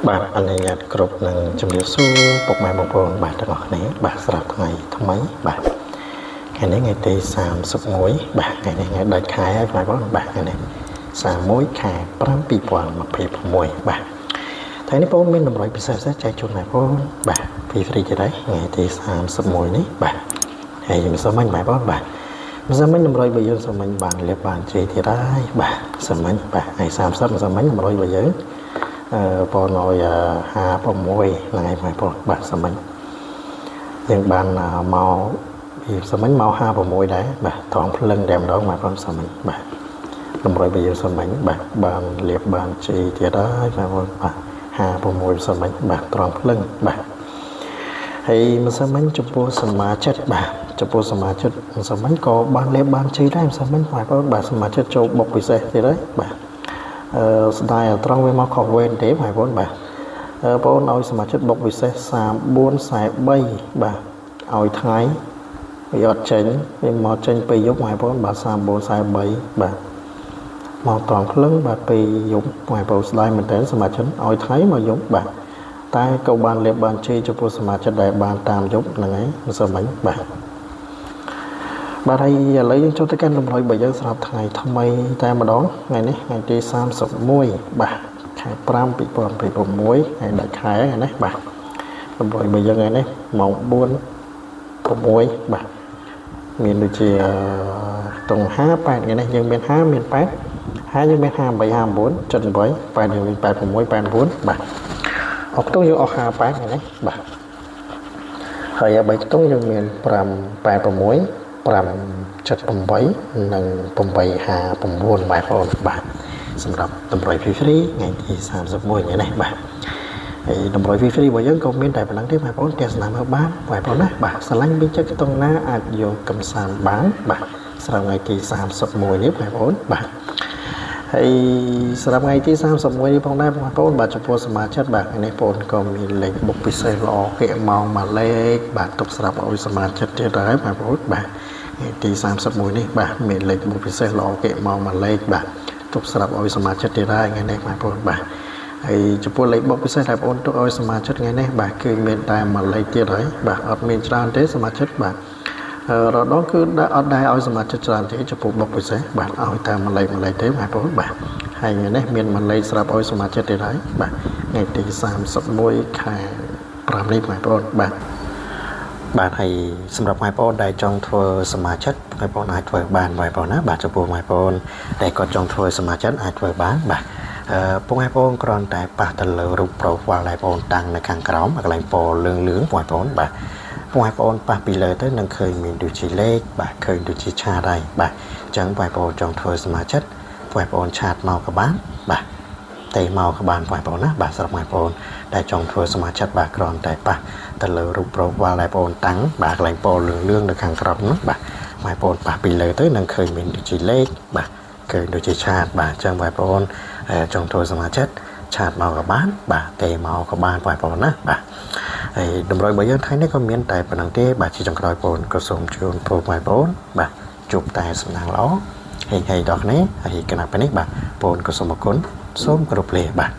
បាទអនុញ្ញាតគ្រប់នឹងជំរាបសួរពុកម៉ែបងប្អូនបាទទាំងអស់គ្នាបាទស្រាប់ថ្ងៃថ្មីបាទថ្ងៃនេះថ្ងៃទី31បាទថ្ងៃនេះថ្ងៃដាច់ខែហើយបងប្អូនបាទថ្ងៃនេះ31ខែ5 2026បាទថ្ងៃនេះបងប្អូនមានតម្រុយពិសេសចែកជូនបងប្អូនបាទពីហ្វ្រីជាដែរថ្ងៃទី31នេះបាទហើយយើងសូមមិញបងប្អូនបាទមិនសូមមិញតម្រុយរបស់យើងសូមមិញបានលៀបបានជ័យទៀតហើយបាទសូមមិញបាទថ្ងៃ30មិនសូមមិញតម្រុយរបស់យើងបងឲ្យ56ថ្ងៃបងប្អូនបាទសមិញយើងបានមកពីសមិញមក56ដែរបាទត្រង់ភ្លឹងតែម្ដងបងប្អូនសមិញបាទតម្រុយរបស់យើងសមិញបាទបានលៀបបានជ័យទៀតហើយបងប្អូនបាទ56សមិញបាទត្រង់ភ្លឹងបាទហើយមិនសមិញចំពោះសមាជិកបាទចំពោះសមាជិកមិនសមិញក៏បានលៀបបានជ័យដែរមិនសមិញបងប្អូនបាទសមាជិកចូលបុកពិសេសទៀតហើយបាទស្ដាយត្រង់វាមកខុសវេនទេបងប្អូនបាទបងប្អូនឲ្យសមាជិកបុកពិសេស34 43បាទឲ្យថ្ងៃវាអត់ចេញវាមកចេញពេលយប់បងប្អូនបាទ34 43បាទមកត្រង់ភ្លឹងបាទពេលយប់បងប្អូនស្ដាយមែនតើសមាជិកឲ្យថ្ងៃមកយប់បាទតែក៏បានលៀបបានជ័យចំពោះសមាជិកដែលបានតាមយប់ហ្នឹងហើយមិនសមមិញបាទបាទហើយឥឡូវយើងចូលទៅកាន់តម្រុយរបស់យើងសម្រាប់ថ្ងៃថ្មីតែម្ដងថ្ងៃនេះថ្ងៃទី31បាទខែ5 2026ថ្ងៃដាច់ខែហ្នឹងណាបាទតម្រុយរបស់យើងថ្ងៃនេះម៉ោង4 6បាទមានដូចជាតុង58ថ្ងៃនេះយើងមាន50មាន8ហើយយើងមាន58 59 78 8យើងមាន86 89បាទអត់ខ្ទង់យើងអស់58ថ្ងៃនេះបាទហើយ3ខ្ទង់យើងមាន5 86 578និង859បាទបងប្អូនបាទសម្រាប់តម្រុយ free ថ្ងៃទី31ថ្ងៃនេះបាទហើយតម្រុយ free របស់យើងក៏មានតែប៉ុណ្្នឹងទេបងប្អូនទស្សនាមើលបានបងប្អូនណាបាទស្រឡាញ់វាចិត្តក្នុងណាអាចយកកំសាន្តបានបាទសម្រាប់ថ្ងៃទី31នេះបងប្អូនបាទហើយសម្រាប់ថ្ងៃទី31នេះផងដែរបងប្អូនបាទចំពោះសមាជិកបាទថ្ងៃនេះបងប្អូនក៏មានលេខបុកពិសេសល្អគេម៉ោងមួយលេខបាទទុកស្រាប់ឲ្យសមាជិកទៀតហើយបងប្អូនបាទថ្ងៃទី31នេះបាទមានលេខបុកពិសេសល្អគេម៉ោងមួយលេខបាទទុកស្រាប់ឲ្យសមាជិកទៀតហើយថ្ងៃនេះបងប្អូនបាទហើយចំពោះលេខបុកពិសេសដែលបងប្អូនទុកឲ្យសមាជិកថ្ងៃនេះបាទគឺមានតែមួយលេខទៀតហើយបាទអត់មានច្រើនទេសមាជិកបាទរដងគឺអត់ដែរឲ្យសមាជិកច្រើនទេចំពោះបុកពិសេសបាទឲ្យតែមួយលេខទេបងប្អូនបាទហើយថ្ងៃនេះមានមួយលេខស្រាប់ឲ្យសមាជិកទៀតហើយបាទថ្ងៃទី31ខែ5នេះបងប្អូនបាទហើយសម្រាប់បងប្អូនដែលចង់ធ្វើសមាជិកបងប្អូនអាចធ្វើបានបងប្អូនណាបាទចំពោះបងប្អូនដែលគាត់ចង់ធ្វើសមាជិកអាចធ្វើបានបាទបងប្អូនគ្រាន់តែប៉ះទៅលើរូប profile ដែលបងប្អូនតាំងនៅខាងក្រោមកន្លែងពណ៌លឿងបងប្អូនបាទបងប្អូនប៉ះពីលើទៅនឹងឃើញមានដូចជាលេខបាទឃើញដូចជាឆាតហើយបាទអញ្ចឹងបងប្អូនចង់ធ្វើសមាជិកបងប្អូនឆាតមកក៏បានបាទតែមកក៏បានបងប្អូនណាបាទសម្រាប់បងប្អូនដែលចង់ធ្វើសមាជិកបាទគ្រាន់តែប៉ះទៅលើរូប profile ដែលបងប្អូនតាំងបាទកន្លែងពណ៌លឿងនៅខាងក្រោមនោះបាទបងប្អូនប៉ះពីលើទៅនឹងឃើញមានដូចជាលេខបាទឃើញដូចជាឆាតបាទអញ្ចឹងបងប្អូនចង់ធ្វើសមាជិកឆាតមកក៏បានបាទតែមកក៏បានបងប្អូនណាបាទហើយតម្រុយរបស់យើងថ្ងៃនេះក៏មានតែប៉ុណ្្នឹងទេបាទជាចុងក្រោយបងប្អូនក៏សូមជូនពរបងប្អូនបាទជួបតែសំណាងល្អហេដល់គ្នាហើយគណៈពេលនេះបាទបងប្អូនក៏សូមអរគុណសូមគោរពលាបាទ